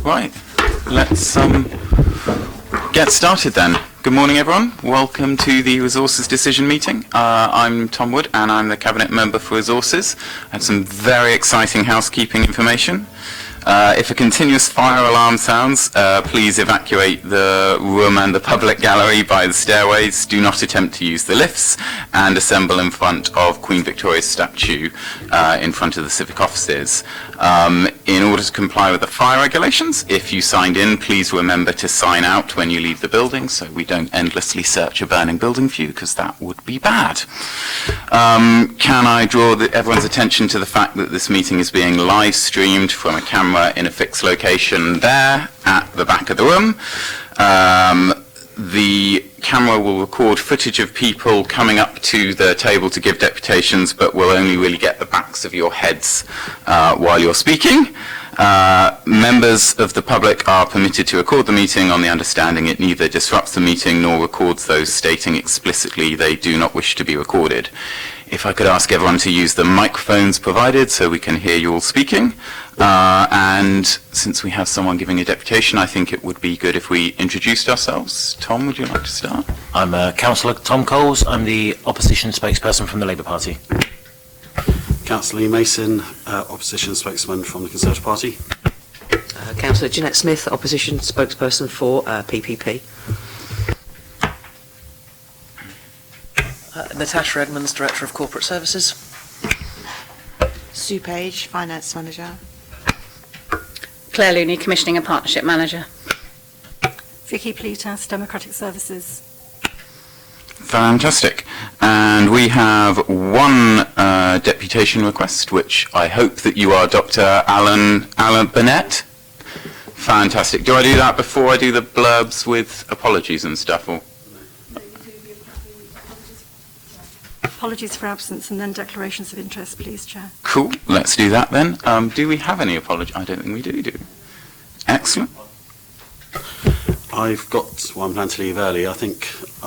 Right, let's get started then. Good morning, everyone. Welcome to the Resources Decision Meeting. I'm Tom Wood, and I'm the Cabinet Member for Resources. I have some very exciting housekeeping information. If a continuous fire alarm sounds, please evacuate the room and the public gallery by the stairways. Do not attempt to use the lifts, and assemble in front of Queen Victoria's statue in front of the civic offices. In order to comply with the fire regulations, if you signed in, please remember to sign out when you leave the building so we don't endlessly search a burning building for you, because that would be bad. Can I draw everyone's attention to the fact that this meeting is being live streamed from a camera in a fixed location there at the back of the room. The camera will record footage of people coming up to the table to give deputations, but will only really get the backs of your heads while you're speaking. Members of the public are permitted to record the meeting on the understanding it neither disrupts the meeting nor records those stating explicitly they do not wish to be recorded. If I could ask everyone to use the microphones provided so we can hear you all speaking. And since we have someone giving a deputation, I think it would be good if we introduced ourselves. Tom, would you like to start? I'm Councillor Tom Coles. I'm the opposition spokesperson from the Labour Party. Councillor Lee Mason, opposition spokesman from the Conservative Party. Councillor Jeanette Smith, opposition spokesperson for PPP. Natasha Edmonds, Director of Corporate Services. Sue Page, Finance Manager. Claire Looney, Commissioning and Partnership Manager. Vicky Pletas, Democratic Services. Fantastic. And we have one deputation request, which I hope that you are Dr. Alan Burnett. Fantastic. Do I do that before I do the blurbs with apologies and stuff? Or? Apologies for absence and then declarations of interest, please, Chair. Cool. Let's do that then. Do we have any apologies? I don't think we do. Excellent. I'm planning to leave early. I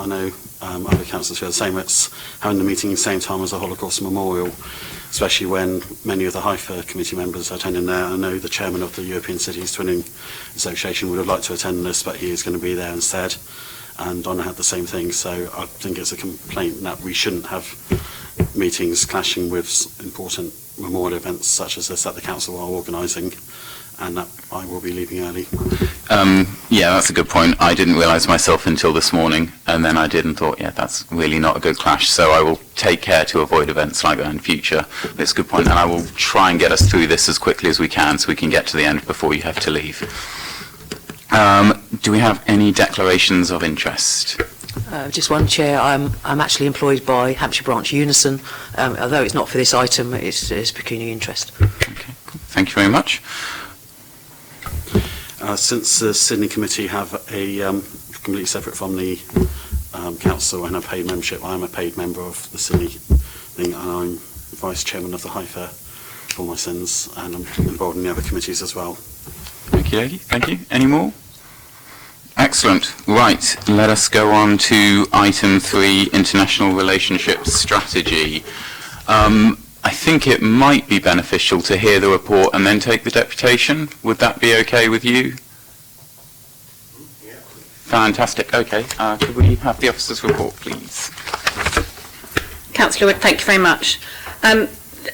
know other councillors feel the same. It's having the meeting at the same time as a Holocaust memorial, especially when many of the HIFA committee members are attending there. I know the chairman of the European Cities Twinning Association would have liked to attend this, but he is going to be there instead. And Donna had the same thing, so I think it's a complaint that we shouldn't have meetings clashing with important memorial events such as this that the council are organising, and that I will be leaving early. Yeah, that's a good point. I didn't realise myself until this morning, and then I did and thought, yeah, that's really not a good clash, so I will take care to avoid events like that in future. But it's a good point, and I will try and get us through this as quickly as we can so we can get to the end before you have to leave. Do we have any declarations of interest? Just one, Chair. I'm actually employed by Hampshire Branch Unison. Although it's not for this item, it's pecuniary interest. Okay, cool. Thank you very much. Since the Sydney Committee have a completely separate from the council and a paid membership, I am a paid member of the Sydney thing, and I'm vice chairman of the HIFA for my sins, and I'm involved in the other committees as well. Thank you, lady. Thank you. Any more? Excellent. Right, let us go on to item 3, international relationship strategy. I think it might be beneficial to hear the report and then take the deputation. Would that be okay with you? Yeah. Fantastic. Okay. Could we have the officer's report, please? Councillor Wood, thank you very much.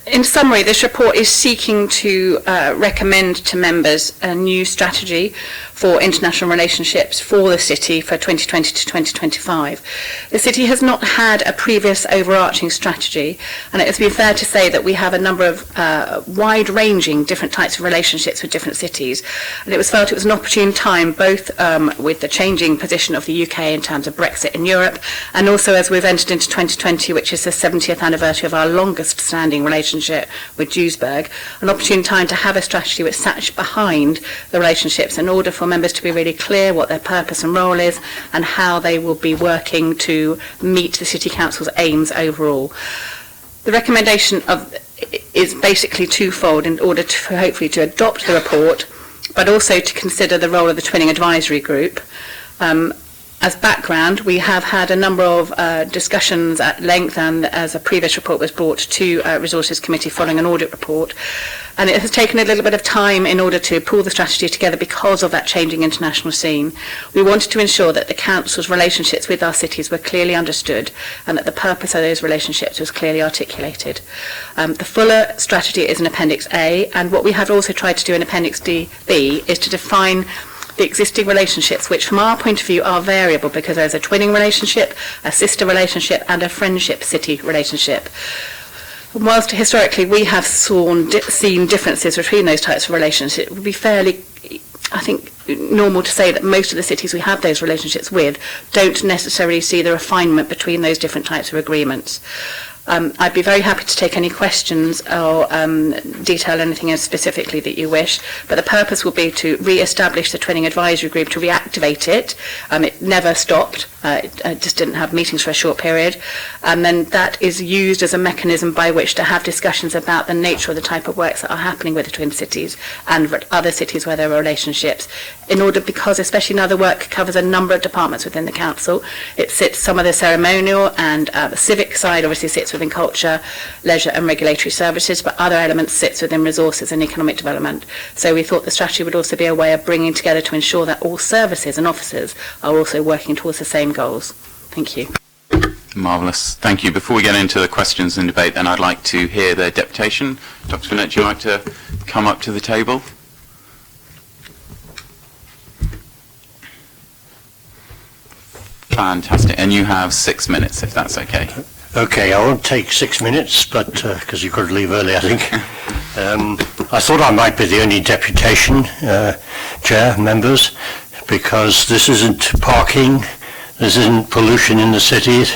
In summary, this report is seeking to recommend to members a new strategy for international relationships for the city for 2020 to 2025. The city has not had a previous overarching strategy, and it has been fair to say that we have a number of wide-ranging different types of relationships with different cities, and it was felt it was an opportune time, both with the changing position of the UK in terms of Brexit in Europe, and also as we've entered into 2020, which is the 70th anniversary of our longest-standing relationship with Duisburg, an opportune time to have a strategy which sat behind the relationships in order for members to be really clear what their purpose and role is and how they will be working to meet the City Council's aims overall. The recommendation is basically twofold in order to hopefully to adopt the report, but also to consider the role of the Twinning Advisory Group, As background, we have had a number of discussions at length, and as a previous report was brought to Resources Committee following an audit report, and it has taken a little bit of time in order to pull the strategy together because of that changing international scene. We wanted to ensure that the Council's relationships with our cities were clearly understood and that the purpose of those relationships was clearly articulated. The fuller strategy is in Appendix A, and what we have also tried to do in Appendix B is to define the existing relationships, which from our point of view are variable because there's a twinning relationship, a sister relationship and a friendship city relationship. Whilst historically we have seen differences between those types of relationships, it would be fairly, I think, normal to say that most of the cities we have those relationships with don't necessarily see the refinement between those different types of agreements. I'd be very happy to take any questions or detail anything specifically that you wish, but the purpose will be to re-establish the Twinning Advisory Group, to reactivate it. It never stopped, it just didn't have meetings for a short period, and then that is used as a mechanism by which to have discussions about the nature of the type of works that are happening with the twin cities and other cities where there are relationships, in order, because especially now the work covers a number of departments within the council. It sits some of the ceremonial and the civic side obviously sits within culture, leisure and regulatory services, but other elements sits within resources and economic development. So we thought the strategy would also be a way of bringing together to ensure that all services and officers are also working towards the same goals. Thank you. Marvellous. Thank you. Before we get into the questions and debate, then I'd like to hear the deputation. Dr. Burnett, would you like to come up to the table? Fantastic. And you have 6 minutes, if that's okay. Okay, I won't take 6 minutes, but because you've got to leave early, I think. I thought I might be the only deputation, chair, members, because this isn't parking, this isn't pollution in the cities,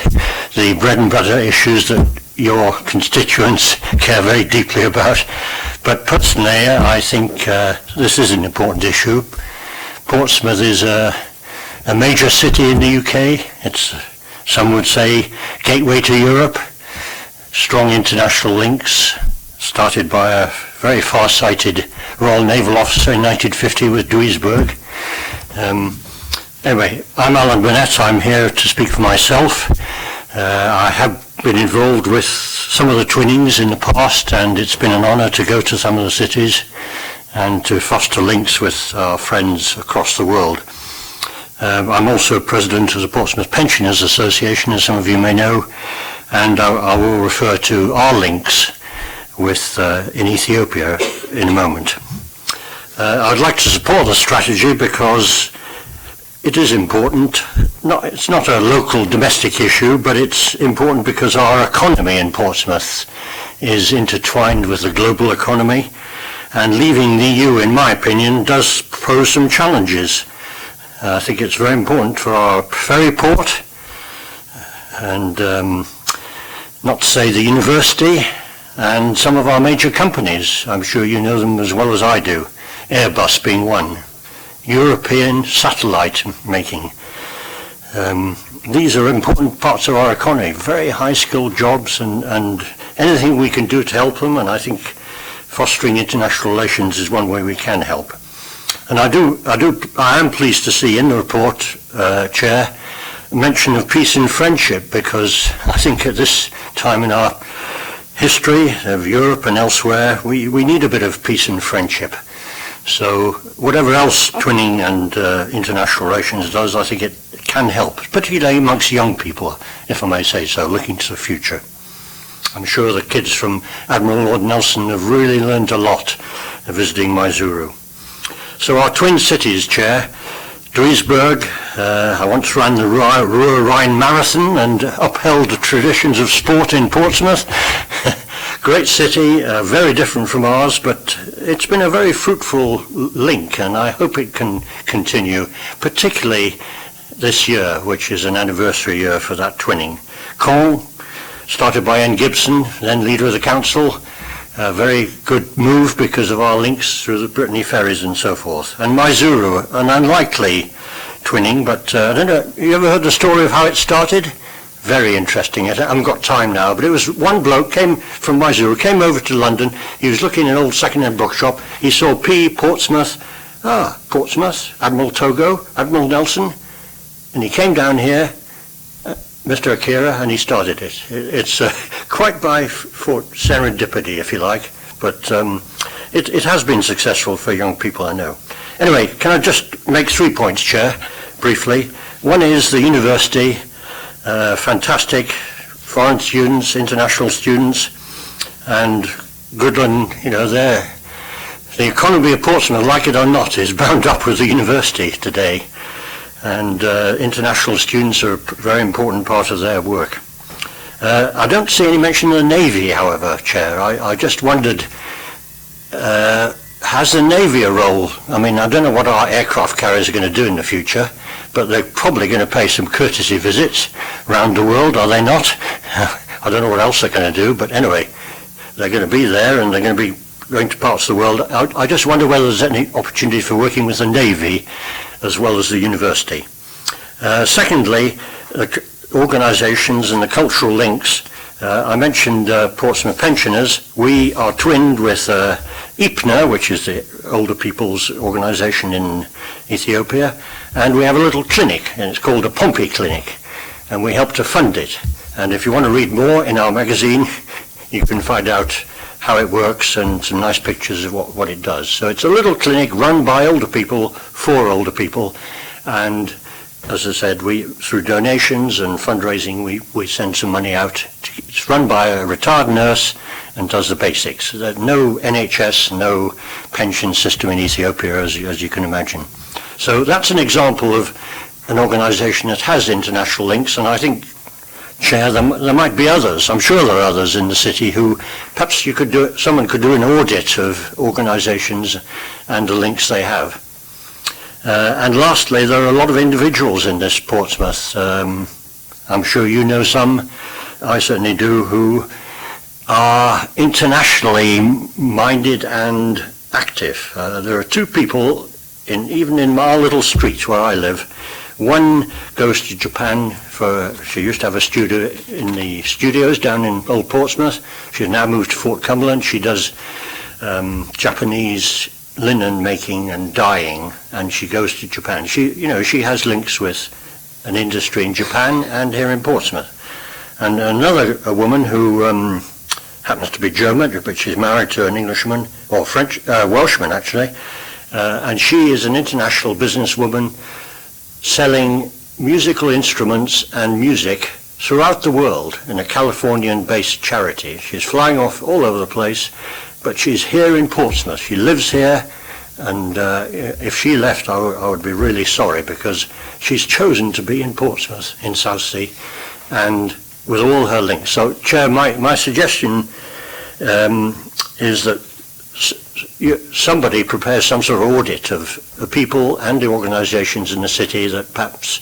the bread and butter issues that your constituents care very deeply about. But personally, I think this is an important issue. Portsmouth is a major city in the UK. It's, some would say, gateway to Europe, strong international links, started by a very far-sighted Royal Naval officer in 1950 with Duisburg. Anyway, I'm Alan Burnett. I'm here to speak for myself. I have been involved with some of the twinnings in the past, and it's been an honour to go to some of the cities and to foster links with our friends across the world. I'm also president of the Portsmouth Pensioners Association, as some of you may know, and I will refer to our links with in Ethiopia in a moment. I'd like to support the strategy because it is important. It's not a local domestic issue, but it's important because our economy in Portsmouth is intertwined with the global economy, and leaving the EU, in my opinion, does pose some challenges. I think it's very important for our ferry port, and not to say the university, and some of our major companies. I'm sure you know them as well as I do, Airbus being one, European satellite making. These are important parts of our economy, very high-skilled jobs, and anything we can do to help them, and I think fostering international relations is one way we can help. And I am pleased to see in the report, Chair, mention of peace and friendship, because I think at this time in our history of Europe and elsewhere, we need a bit of peace and friendship. So whatever else twinning and international relations does, I think it can help, particularly amongst young people, if I may say so, looking to the future. I'm sure the kids from Admiral Lord Nelson have really learned a lot visiting Mysuru. So our twin cities, Chair, Duisburg, I once ran the Ruhr-Rhine Marathon and upheld the traditions of sport in Portsmouth. Great city, very different from ours, but it's been a very fruitful link, and I hope it can continue, particularly this year, which is an anniversary year for that twinning. Caen, started by N. Gibson, then leader of the council, a very good move because of our links through the Brittany ferries and so forth. And Mysuru, an unlikely twinning, but I don't know, you ever heard the story of how it started? Very interesting. I haven't got time now, but it was one bloke came from Mysuru, came over to London. He was looking in an old second-hand bookshop. He saw P, Portsmouth. Portsmouth, Admiral Togo, Admiral Nelson. and he came down here, Mr. Akira, and he started it. It's quite by serendipity, if you like, but it has been successful for young people, I know. Anyway, can I just make 3 points, Chair, briefly? One is the university, fantastic foreign students, international students, and Goodland, the economy of Portsmouth, like it or not, is bound up with the university today. And international students are a very important part of their work. I don't see any mention of the Navy, however, Chair. I just wondered, has the Navy a role? I mean, I don't know what our aircraft carriers are going to do in the future, but they're probably going to pay some courtesy visits around the world, are they not? I don't know what else they're going to do, but anyway, they're going to be there and they're going to be going to parts of the world. I just wonder whether there's any opportunity for working with the Navy as well as the university. Secondly, organisations and the cultural links. I mentioned Portsmouth Pensioners. We are twinned with IPNA, which is the older people's organisation in Ethiopia, and we have a little clinic, and it's called a Pompey Clinic, and we help to fund it. And if you want to read more in our magazine, you can find out how it works and some nice pictures of what it does. So it's a little clinic run by older people, for older people, and as I said, through donations and fundraising, we send some money out. It's run by a retired nurse and does the basics. There's no NHS, no pension system in Ethiopia, as you can imagine. So that's an example of an organisation that has international links, and I think, Chair, there might be others. I'm sure there are others in the city who perhaps someone could do an audit of organisations and the links they have. And lastly, there are a lot of individuals in this Portsmouth. I'm sure you know some, I certainly do, who are internationally minded and active. There are two people, even in my little street where I live. One goes to Japan she used to have a studio in the studios down in Old Portsmouth. She's now moved to Fort Cumberland. She does Japanese linen making and dyeing, and she goes to Japan. She has links with an industry in Japan and here in Portsmouth. And a woman who happens to be German, but she's married to an Englishman, or Welshman actually, and she is an international businesswoman selling musical instruments and music throughout the world in a Californian-based charity. She's flying off all over the place, but she's here in Portsmouth. She lives here, and if she left, I would be really sorry, because she's chosen to be in Portsmouth, in Southsea, and with all her links. So, Chair, my suggestion is that somebody prepares some sort of audit of the people and the organisations in the city that perhaps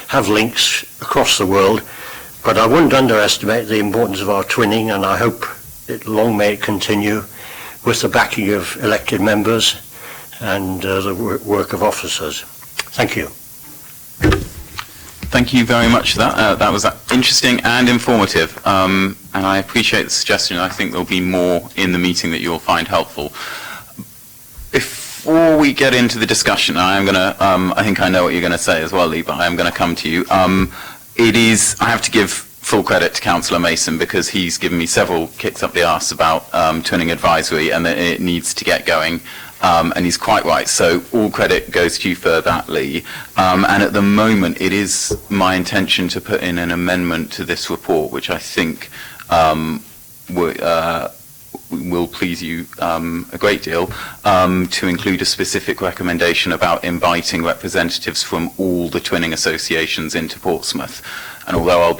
have links across the world, but I wouldn't underestimate the importance of our twinning, and I hope long may it continue with the backing of elected members and the work of officers. Thank you. Thank you very much for that. That was interesting and informative, and I appreciate the suggestion. I think there'll be more in the meeting that you'll find helpful. Before we get into the discussion, I am going to, I think I know what you're going to say as well, Lee, but I am going to come to you. I have to give full credit to Councillor Mason, because he's given me several kicks up the arse about twinning advisory, and that it needs to get going. And he's quite right, so all credit goes to you for that, Lee. And at the moment, it is my intention to put in an amendment to this report, which I think will please you a great deal, to include a specific recommendation about inviting representatives from all the twinning associations into Portsmouth. And although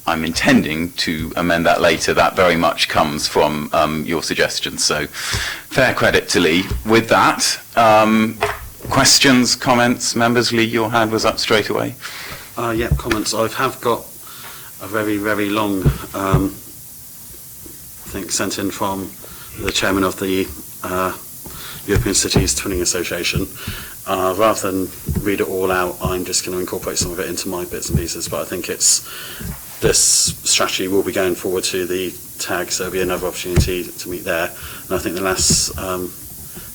I'm intending to amend that later, that very much comes from your suggestions. So fair credit to Lee. With that, questions, comments? Members, Lee, your hand was up straight away. Yeah, comments. I have got a very, very long thing sent in from the chairman of the European Cities Twinning Association. Rather than read it all out, I'm just going to incorporate some of it into my bits and pieces, but I think this strategy will be going forward to the TAG, so there'll be another opportunity to meet there. And I think the last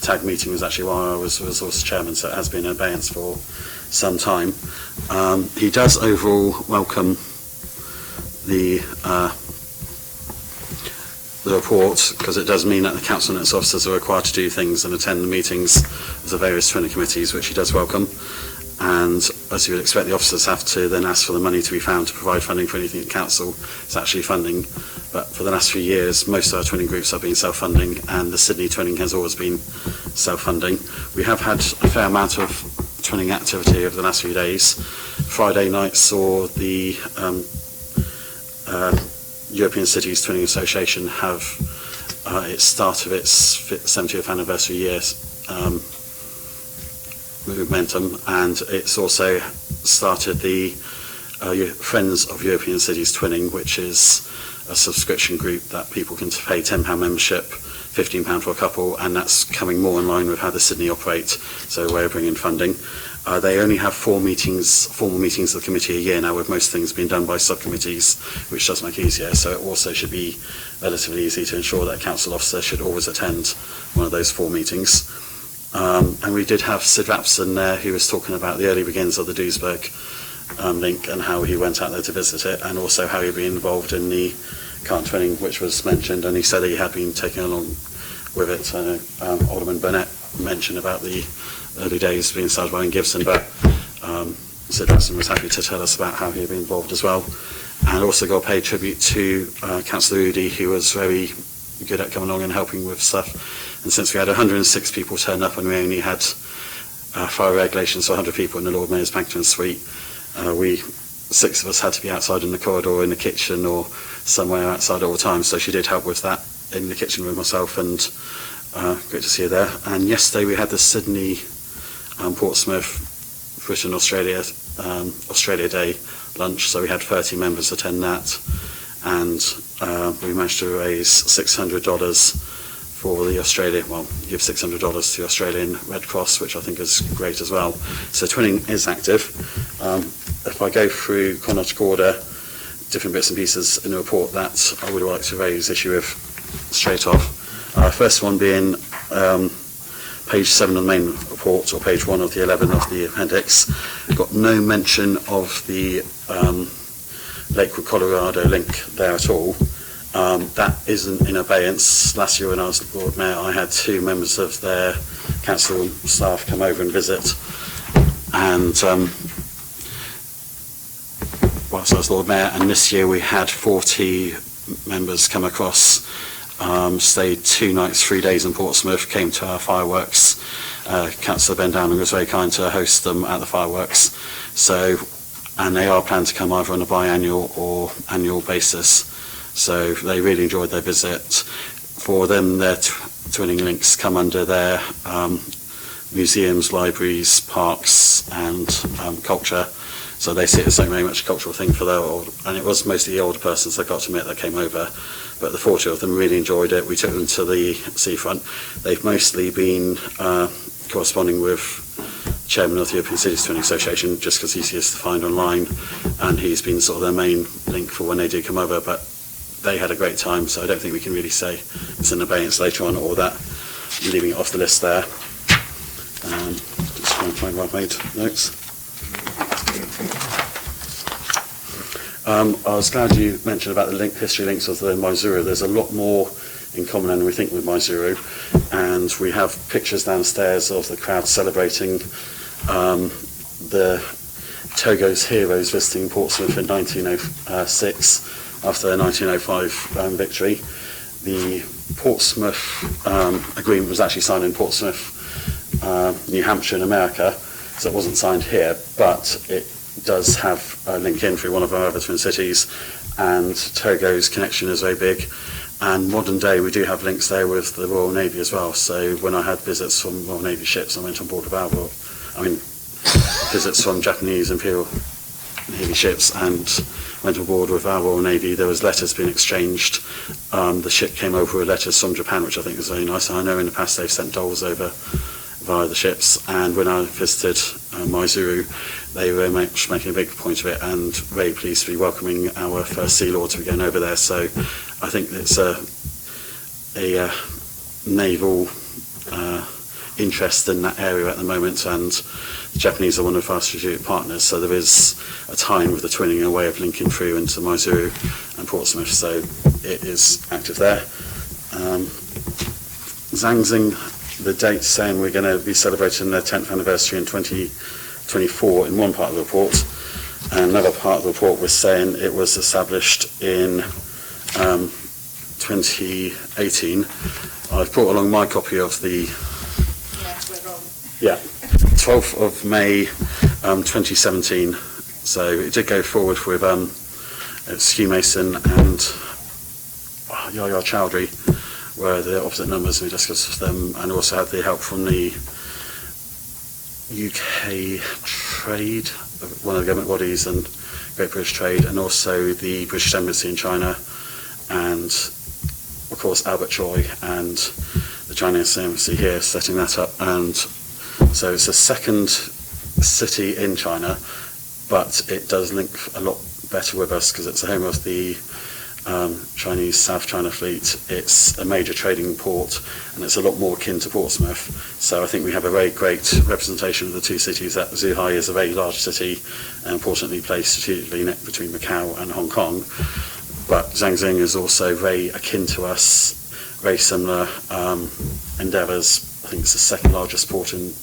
TAG meeting was actually while I was resource chairman, so it has been in abeyance for some time. He does overall welcome the report, because it does mean that the council and its officers are required to do things and attend the meetings of the various twinning committees, which he does welcome. And as you would expect, the officers have to then ask for the money to be found to provide funding for anything the council is actually funding. But for the last few years, most of our twinning groups have been self-funding, and the Sydney twinning has always been self-funding. We have had a fair amount of twinning activity over the last few days. Friday night saw the European Cities Twinning Association have its start of its 70th anniversary year momentum, and it's also started the Friends of European Cities Twinning, which is a subscription group that people can pay £10 membership, £15 for a couple, and that's coming more in line with how the Sydney operate, so a way of bringing in funding. They only have formal meetings of the committee a year now, with most things being done by subcommittees, which does make it easier. So it also should be relatively easy to ensure that a council officer should always attend one of those 4 meetings. And we did have Sid Rapson there, who was talking about the early beginnings of the Duisburg link and how he went out there to visit it, and also how he'd been involved in the cart twinning, which was mentioned, and he said he had been taken along with it. Alderman Burnett mentioned about the early days being started by in Gibson, but Sid Rapson was happy to tell us about how he had been involved as well. And also got to pay tribute to Councillor Udy, who was very good at coming along and helping with stuff. And since we had 106 people turn up and we only had fire regulations for 100 people in the Lord Mayor's Banqueting Suite, 6 of us had to be outside in the corridor, or in the kitchen, or somewhere outside all the time. So she did help with that in the kitchen with myself, and great to see her there. And yesterday we had the Sydney Portsmouth Britain Australia Day lunch, so we had 30 members attend that, and we managed to raise $600 for the give $600 to the Australian Red Cross, which I think is great as well. So twinning is active. If I go through chronological order, different bits and pieces in the report that I would like to raise issue with straight off. First one being page 7 of the main report, or page 1 of the 11 of the appendix. Got no mention of the Lakewood, Colorado link there at all. That isn't in abeyance. Last year when I was Lord Mayor, I had 2 members of their council staff come over and visit, and whilst I was Lord Mayor, and this year we had 40 members come across, stayed 2 nights, 3 days in Portsmouth, came to our fireworks. Councillor Ben Downing was very kind to host them at the fireworks. So, and they are planned to come either on a biannual or annual basis. So they really enjoyed their visit. For them, their twinning links come under their museums, libraries, parks, and culture. So they see it as very much a cultural thing for their and it was mostly the older persons, I got to admit, that came over. But the 40 of them really enjoyed it. We took them to the seafront. They've mostly been corresponding with Chairman of the European Cities Twinning Association, just because he's easiest to find online, and he's been sort of their main link for when they do come over. But they had a great time, so I don't think we can really say it's in abeyance later on, or that leaving it off the list there. Just trying to find where I've made notes. I was glad you mentioned about the history links of the Maizuru. There's a lot more in common than we think with Maizuru, and we have pictures downstairs of the crowd celebrating the Togo's heroes visiting Portsmouth in 1906 after their 1905 victory. The Portsmouth agreement was actually signed in Portsmouth, New Hampshire in America, so it wasn't signed here, but it does have a link in through one of our other twin cities, and Togo's connection is very big. And modern day, we do have links there with the Royal Navy as well. So when I had visits from Royal Navy ships, I went on board with our visits from Japanese Imperial Navy ships and went on board with our Royal Navy. There was letters being exchanged. The ship came over with letters from Japan, which I think was very nice. I know in the past they've sent dolls over via the ships, and when I visited Maizuru, they were making a big point of it and very pleased to be welcoming our first Sea Lord to be going over there. So I think it's a naval interest in that area at the moment, and the Japanese are one of our strategic partners, so there is a tie-in with the twinning, a way of linking through into Maizuru and Portsmouth, so it is active there. Zhangzing, the date saying we're going to be celebrating their 10th anniversary in 2024 in one part of the report, and another part of the report was saying it was established in 2018. I've brought along my copy of the 12th of May 2017. So it did go forward with it's Hugh Mason and Yahya Chowdhury were the opposite numbers, and we discussed them, and also had the help from the UK Trade, one of the government bodies, and Great British Trade, and also the British Embassy in China, and of course Albert Choi and the Chinese Embassy here setting that up. And so it's the second city in China, but it does link a lot better with us because it's the home of the Chinese South China Fleet. It's a major trading port, and it's a lot more akin to Portsmouth. So I think we have a very great representation of the two cities. That Zhuhai is a very large city, and importantly placed strategically between Macau and Hong Kong. But Zhangzing is also very akin to us, very similar endeavours. I think it's the second largest port in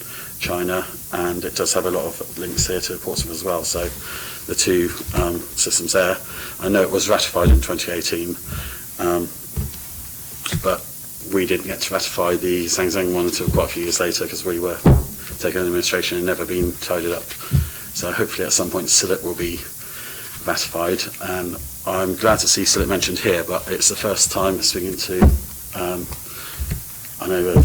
China, and it does have a lot of links here to Portsmouth as well. So the two systems there. I know it was ratified in 2018, but we didn't get to ratify the Zhangzheng one until quite a few years later because we were taking on administration and never been tidied up. So hopefully at some point Sillet will be ratified, and I'm glad to see Sillet mentioned here, but it's the first time speaking to, I know of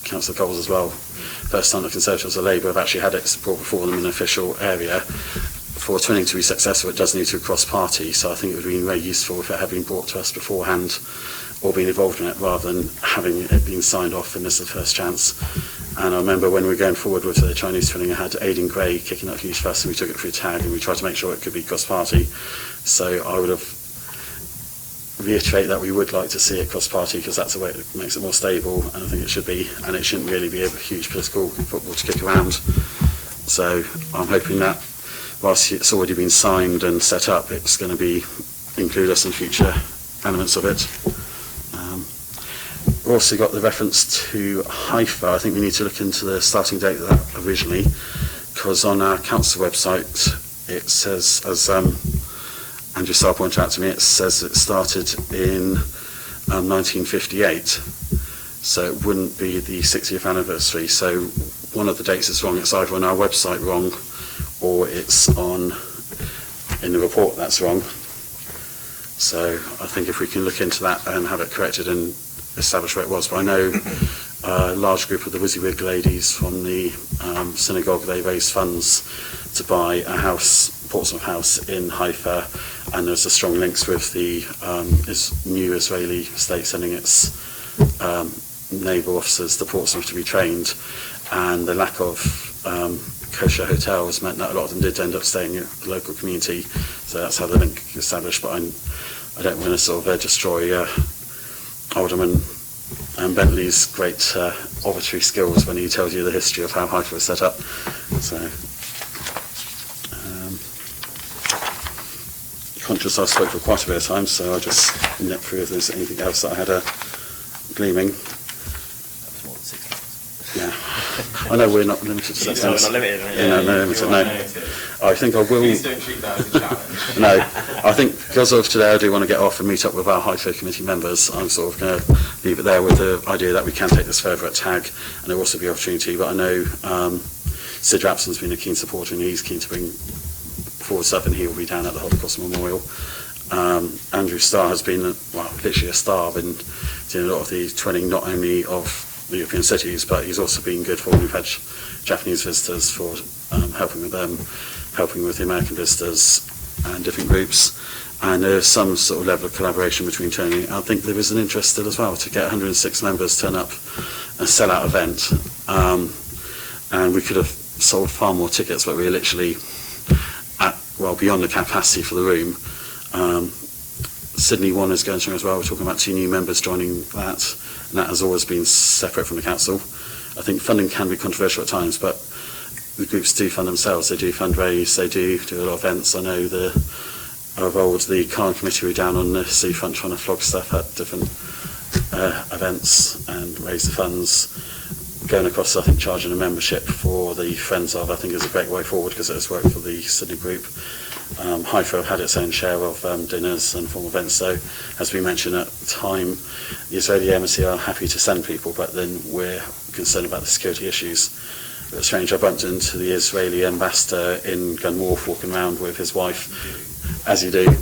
Councillor Coles as well, first time the Conservatives or Labour have actually had it brought before them in an official area. For twinning to be successful, it does need to cross party, so I think it would have been very useful if it had been brought to us beforehand or been involved in it rather than having it been signed off and this is the first chance. And I remember when we were going forward with the Chinese twinning, I had Aidan Gray kicking up huge fuss, and we took it through tag and we tried to make sure it could be cross party. So I would have reiterate that we would like to see it cross party because that's the way it makes it more stable, and I think it should be, and it shouldn't really be a huge political football to kick around. So I'm hoping that whilst it's already been signed and set up, it's going to be include us in future elements of it. We've also got the reference to Haifa. I think we need to look into the starting date of that originally, because on our council website it says, as Andrew Starr pointed out to me, it says it started in 1958, so it wouldn't be the 60th anniversary. So one of the dates is wrong. It's either on our website wrong, or it's in the report that's wrong. So I think if we can look into that and have it corrected and establish where it was. But I know a large group of the WYSIWYG ladies from the synagogue, they raised funds to buy a house, Portsmouth House in Haifa, and there's a strong links with the new Israeli state sending its naval officers to Portsmouth to be trained, and the lack of kosher hotels meant that a lot of them did end up staying in the local community, so that's how the link is established. But I don't want to sort of destroy Alderman Bentley's great oratory skills when he tells you the history of how Haifa was set up. So, conscious I spoke for quite a bit of time, so I'll just nip through if there's anything else that I had gleaming. Yeah, I know we're not limited to that. No, we're not limited. No, limited. No, I think I will. Please don't treat that as a challenge. No, I think because of today, I do want to get off and meet up with our Haifa committee members. I'm sort of going to leave it there with the idea that we can take this further at TAG, and there will also be opportunity. But I know Sid Rapson's been a keen supporter, and he's keen to bring forward stuff, and he will be down at the Holocaust Memorial. Andrew Starr has been, literally a star, been doing a lot of the twinning, not only of the European cities, but he's also been good for when we've had Japanese visitors, for helping with them, helping with the American visitors and different groups. And there's some sort of level of collaboration between turning. I think there is an interest still as well to get 106 members turn up and sell out event. And we could have sold far more tickets, but we were literally beyond the capacity for the room. Sydney 1 is going strong as well. We're talking about 2 new members joining that, and that has always been separate from the council. I think funding can be controversial at times, but the groups do fund themselves. They do fundraise, they do a lot of events. I know of old, the Khan Committee were down on the seafront trying to flog stuff at different events and raise the funds. Going across, I think, charging a membership for the Friends of, I think, is a great way forward because it has worked for the Sydney group. HIFO had its own share of dinners and formal events, so as we mentioned at the time, the Israeli embassy are happy to send people, but then we're concerned about the security issues. It's strange, I bumped into the Israeli ambassador in Gun Wharf walking around with his wife, as you do.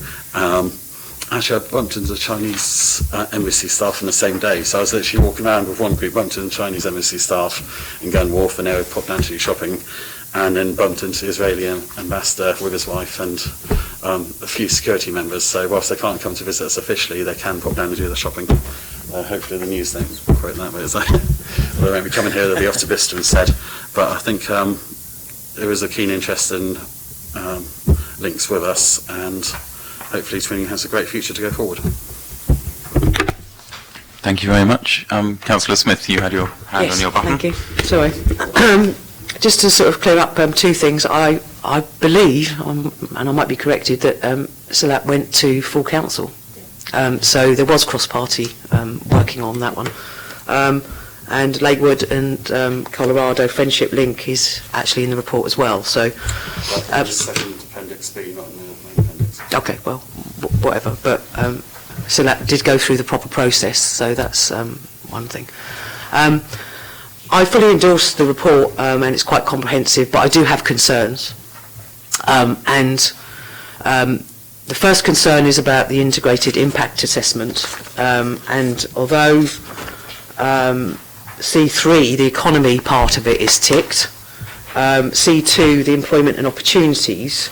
Actually, I bumped into the Chinese embassy staff on the same day, so I was literally walking around with one group, bumped into the Chinese embassy staff in Gun Wharf, and they were popped down to do shopping, and then bumped into the Israeli ambassador with his wife and a few security members. So whilst they can't come to visit us officially, they can pop down and do the shopping. Hopefully the news don't quote that way, is that? Well, they won't be coming here, they'll be off to Bicester instead. But I think there is a keen interest in links with us, and hopefully Twinning has a great future to go forward. Thank you very much. Councillor Smith, you had your hand on your button. Thank you. Sorry. Just to sort of clear up 2 things, I believe, and I might be corrected, that SELAP went to full council. So there was cross-party working on that one. And Lakewood and Colorado Friendship Link is actually in the report as well. So, Second appendix B, not in the main appendix. okay, well, whatever. But SELAP did go through the proper process, so that's one thing. I fully endorse the report, and it's quite comprehensive, but I do have concerns. The first concern is about the integrated impact assessment, and although C3, the economy part of it, is ticked, C2, the employment and opportunities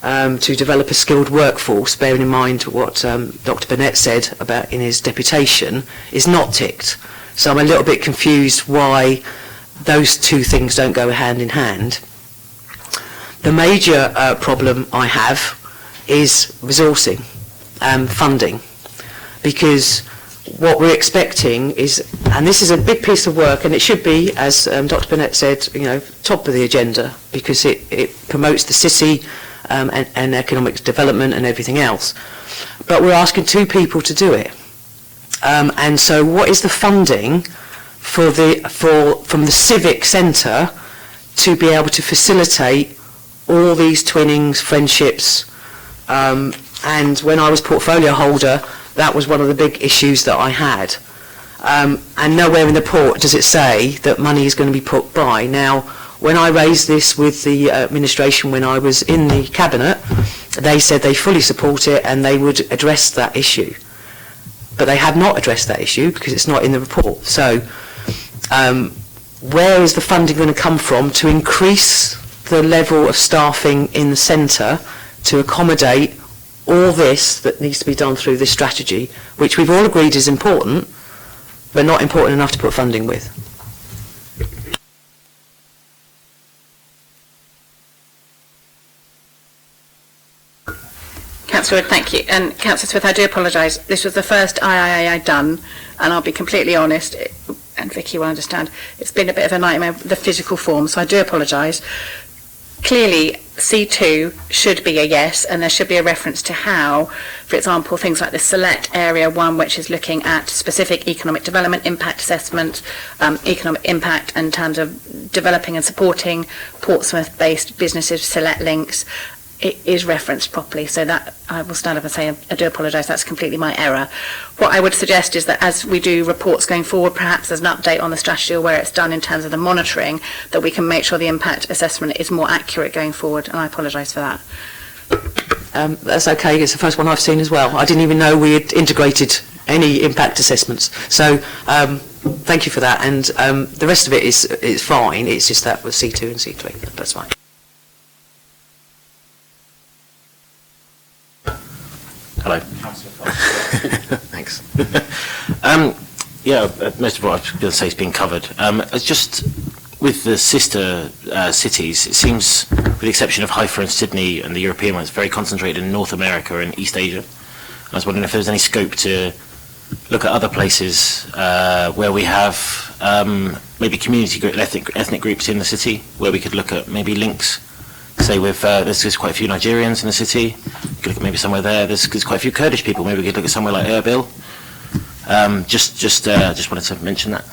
to develop a skilled workforce, bearing in mind what Dr. Burnett said about in his deputation, is not ticked. So I'm a little bit confused why those 2 things don't go hand in hand. The major problem I have is resourcing and funding, because what we're expecting is, and this is a big piece of work, and it should be, as Dr. Burnett said, top of the agenda, because it promotes the city and economic development and everything else. But we're asking 2 people to do it. And so what is the funding from the civic centre to be able to facilitate all these twinnings, friendships, and when I was portfolio holder, that was one of the big issues that I had. And nowhere in the report does it say that money is going to be put by. Now, when I raised this with the administration when I was in the cabinet, they said they fully support it and they would address that issue. But they have not addressed that issue because it's not in the report. So where is the funding going to come from to increase the level of staffing in the centre to accommodate all this that needs to be done through this strategy, which we've all agreed is important, but not important enough to put funding with? Councillor Wood, thank you. And Councillor Smith, I do apologise. This was the first IIA I'd done, and I'll be completely honest, and Vicky will understand, it's been a bit of a nightmare, the physical form, so I do apologise. Clearly, C2 should be a yes, and there should be a reference to how, for example, things like the Select Area 1, which is looking at specific economic development impact assessment, economic impact in terms of developing and supporting Portsmouth-based businesses, Select Links, it is referenced properly, so that I will stand up and say I do apologise, that's completely my error. What I would suggest is that as we do reports going forward, perhaps there's an update on the strategy or where it's done in terms of the monitoring, that we can make sure the impact assessment is more accurate going forward, and I apologise for that. That's okay, it's the first one I've seen as well. I didn't even know we had integrated any impact assessments, so thank you for that, and the rest of it is fine, it's just that with C2 and C3, that's fine. Hello. Thanks. Most of what I was going to say has been covered. It's just with the sister cities, it seems, with the exception of Haifa and Sydney and the European ones, very concentrated in North America and East Asia. I was wondering if there was any scope to look at other places where we have maybe community group, ethnic groups in the city, where we could look at maybe links. Say with there's quite a few Nigerians in the city. We could look at maybe somewhere there. There's quite a few Kurdish people. Maybe we could look at somewhere like Erbil. Just wanted to mention that.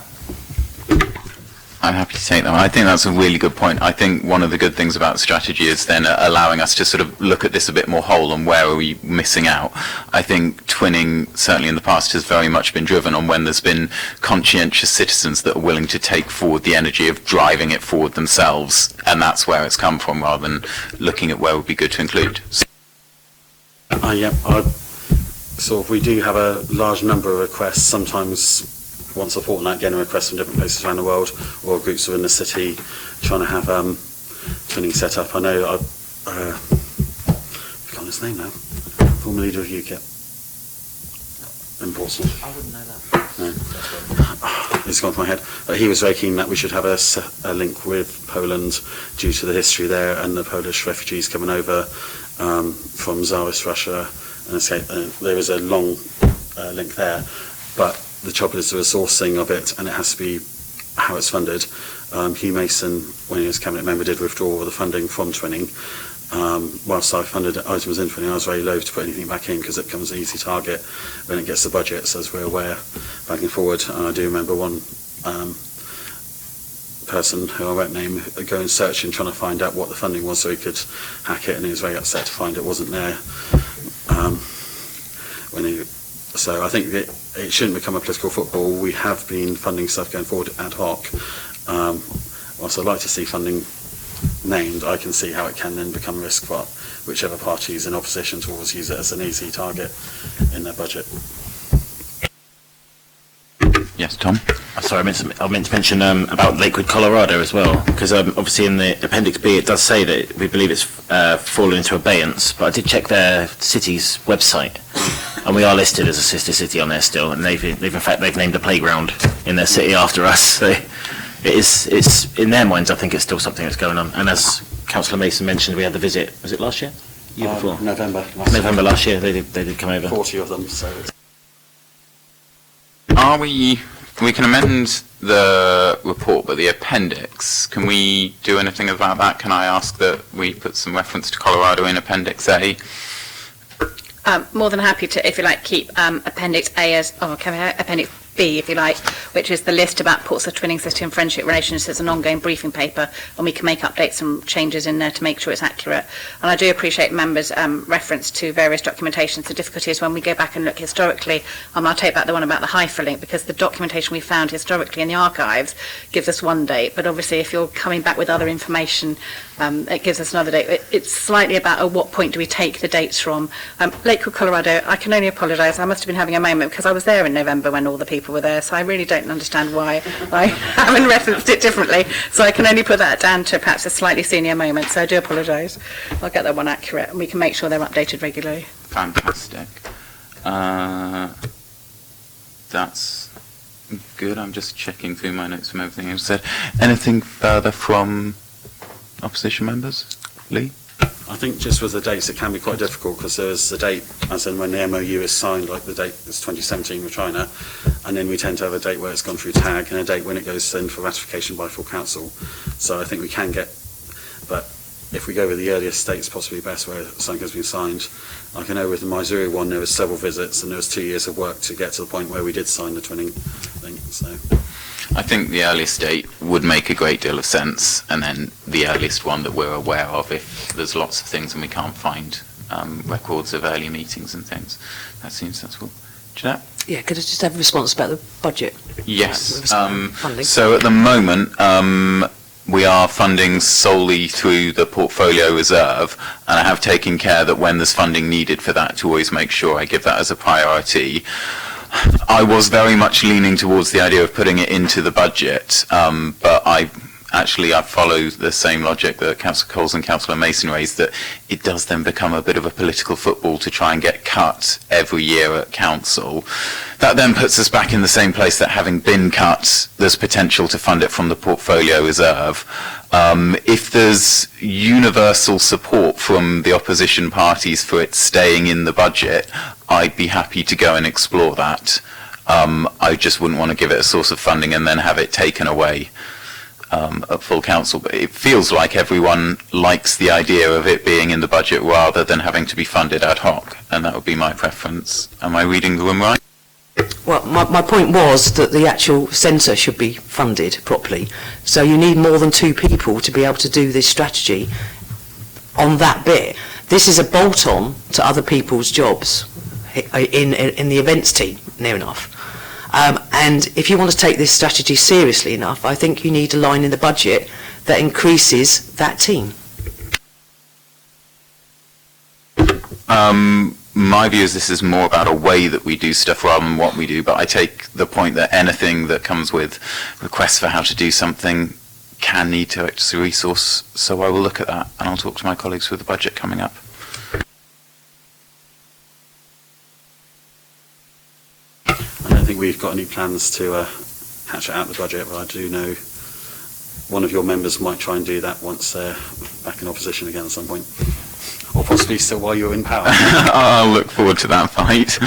I'm happy to take that one. I think that's a really good point. I think one of the good things about strategy is then allowing us to sort of look at this a bit more whole and where are we missing out. I think twinning, certainly in the past, has very much been driven on when there's been conscientious citizens that are willing to take forward the energy of driving it forward themselves, and that's where it's come from, rather than looking at where would be good to include. We do have a large number of requests, sometimes once a fortnight, getting requests from different places around the world, or groups within the city trying to have twinning set up. I know, I've forgotten his name now, former leader of UKIP in Portsmouth. I wouldn't know that. No. It's gone from my head. But he was very keen that we should have a link with Poland due to the history there and the Polish refugees coming over from Tsarist Russia and escape. There is a long link there, but the trouble is the resourcing of it, and it has to be how it's funded. Hugh Mason, when he was cabinet member, did withdraw the funding from twinning. Whilst I funded items in twinning, I was very loath to put anything back in because it becomes an easy target when it gets the budget, so as we're aware, back and forward. And I do remember one person who I won't name going searching, trying to find out what the funding was so he could hack it, and he was very upset to find it wasn't there. So I think it shouldn't become a political football. We have been funding stuff going forward ad hoc. Whilst I'd like to see funding named, I can see how it can then become a risk for whichever party is in opposition to always use it as an easy target in their budget. Yes, Tom? Sorry, I meant to mention about Lakewood, Colorado as well, because obviously in the Appendix B it does say that we believe it's fallen into abeyance, but I did check their city's website, and we are listed as a sister city on there still, and they've named a playground in their city after us, so it's in their minds, I think it's still something that's going on. And as Councillor Mason mentioned, we had the visit, was it last year? Year before? November last year, they did come over. 40 of them, so it's... We can amend the report, but the appendix, can we do anything about that? Can I ask that we put some reference to Colorado in Appendix A? More than happy to, if you like, keep Appendix A as, Appendix B, if you like, which is the list about Portsmouth Twinning City and Friendship Relations. It's an ongoing briefing paper, and we can make updates and changes in there to make sure it's accurate. And I do appreciate members' reference to various documentations. The difficulty is when we go back and look historically, I'll take back the one about the HIFA link, because the documentation we found historically in the archives gives us one date, but obviously if you're coming back with other information, it gives us another date. It's slightly about at what point do we take the dates from. Lakewood, Colorado, I can only apologise. I must have been having a moment because I was there in November when all the people were there, so I really don't understand why I haven't referenced it differently. So I can only put that down to perhaps a slightly senior moment, so I do apologise. I'll get that one accurate, and we can make sure they're updated regularly. Fantastic. That's good. I'm just checking through my notes from everything I've said. Anything further from opposition members? Lee? I think just with the dates it can be quite difficult because there's the date as in when the MOU is signed, like the date is 2017 with China, and then we tend to have a date where it's gone through TAG and a date when it goes in for ratification by full council. So I think we can get, but if we go with the earliest dates possibly best where something has been signed. Like I know with the Missouri one there was several visits and there was 2 years of work to get to the point where we did sign the twinning thing. So I think the earliest date would make a great deal of sense, and then the earliest one that we're aware of if there's lots of things and we can't find records of early meetings and things. That seems sensible. Jeanette? Yeah, could I just have a response about the budget? Yes. Funding. So at the moment, we are funding solely through the portfolio reserve, and I have taken care that when there's funding needed for that to always make sure I give that as a priority. I was very much leaning towards the idea of putting it into the budget, but I actually I follow the same logic that Councillor Coles and Councillor Mason raised, that it does then become a bit of a political football to try and get cut every year at council. That then puts us back in the same place that having been cut, there's potential to fund it from the portfolio reserve. If there's universal support from the opposition parties for it staying in the budget, I'd be happy to go and explore that. I just wouldn't want to give it a source of funding and then have it taken away at full council. But it feels like everyone likes the idea of it being in the budget rather than having to be funded ad hoc, and that would be my preference. Am I reading the room right? Well, my point was that the actual centre should be funded properly. So you need more than 2 people to be able to do this strategy on that bit. This is a bolt-on to other people's jobs in the events team, near enough. And if you want to take this strategy seriously enough, I think you need a line in the budget that increases that team. My view is this is more about a way that we do stuff rather than what we do, but I take the point that anything that comes with requests for how to do something can need to act as a resource, so I will look at that and I'll talk to my colleagues with the budget coming up. I don't think we've got any plans to hatch it out the budget, but I do know one of your members might try and do that once they're back in opposition again at some point. Or possibly still while you're in power. I'll look forward to that fight.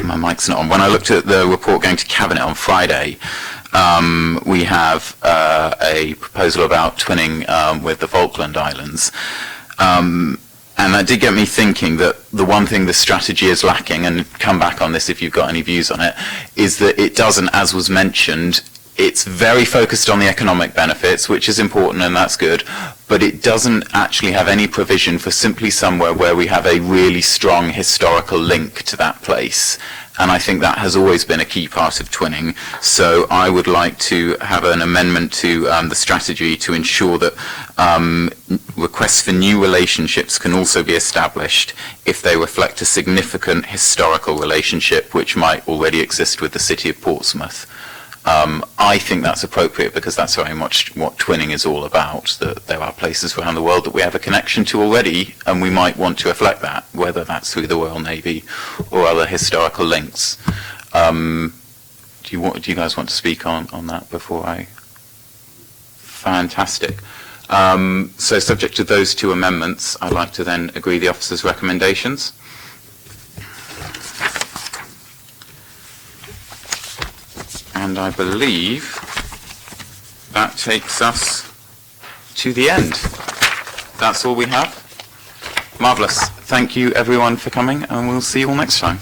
My mic's not on. When I looked at the report going to Cabinet on Friday, we have a proposal about twinning with the Falkland Islands. And that did get me thinking that the one thing the strategy is lacking, and come back on this if you've got any views on it, is that it doesn't, as was mentioned, it's very focused on the economic benefits, which is important and that's good, but it doesn't actually have any provision for simply somewhere where we have a really strong historical link to that place. And I think that has always been a key part of twinning. So I would like to have an amendment to the strategy to ensure that requests for new relationships can also be established if they reflect a significant historical relationship which might already exist with the city of Portsmouth. I think that's appropriate because that's very much what twinning is all about, that there are places around the world that we have a connection to already and we might want to reflect that, whether that's through the Royal Navy or other historical links. Do you guys want to speak on that before I? Fantastic. So subject to those 2 amendments, I'd like to then agree the officer's recommendations. And I believe that takes us to the end. That's all we have. Marvellous. Thank you everyone for coming, and we'll see you all next time.